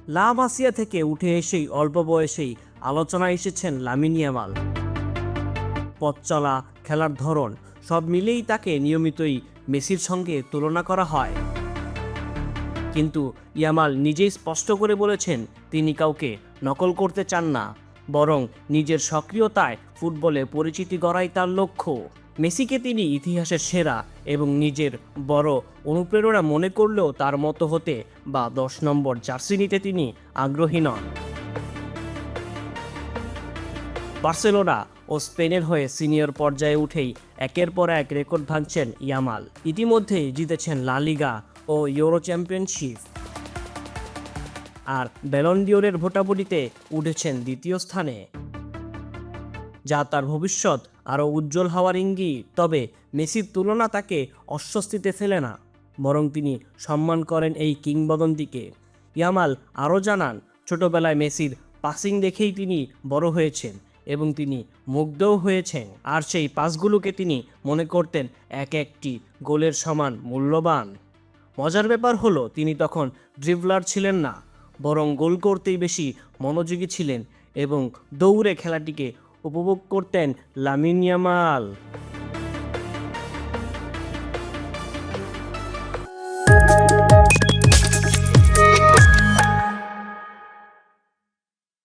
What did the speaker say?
লা মাসিয়া থেকে উঠে এসেই অল্প বয়সেই আলোচনায় এসেছেন লামিন ইয়ামাল। পথ চলা, খেলার ধরন সব মিলেই তাকে নিয়মিতই মেসির সঙ্গে তুলনা করা হয়। কিন্তু ইয়ামাল নিজেই স্পষ্ট করে বলেছেন তিনি কাউকে নকল করতে চান না, বরং নিজের সক্রিয়তায় ফুটবলে পরিচিতি গড়াই তার লক্ষ্য। মেসিকে তিনি ইতিহাসের সেরা এবং নিজের বড় অনুপ্রেরণা মনে করলেও তার মতো হতে বা 10 নম্বর জার্সি নিতে তিনি আগ্রহী নন। বার্সেলোনা ও স্পেনের হয়ে সিনিয়র পর্যায়ে উঠেই একের পর এক রেকর্ড ভাঙছেন ইয়ামাল। ইতিমধ্যেই জিতেছেন লা লিগা ও ইউরো চ্যাম্পিয়নশিপ, আর ব্যালন ডিওরের ভোটাভুটিতে উঠেছেন দ্বিতীয় স্থানে, যা তার ভবিষ্যৎ আরও উজ্জ্বল হওয়ার ইঙ্গিত। তবে মেসির তুলনা তাকে অস্বস্তিতে ফেলে না, বরং তিনি সম্মান করেন এই কিংবদন্তিকে। ইয়ামাল আরও জানান, ছোটবেলায় মেসির পাসিং দেখেই তিনি বড় হয়েছেন এবং তিনি মুগ্ধও হয়েছেন, আর সেই পাসগুলোকে তিনি মনে করতেন এক একটি গোলের সমান মূল্যবান। মজার ব্যাপার হলো তিনি তখন ড্রিবলার ছিলেন না, বরং গোল করতেই বেশি মনোযোগী ছিলেন এবং দৌড়ে খেলাটিকে উপভোগ করতেন লামিন ইয়ামাল।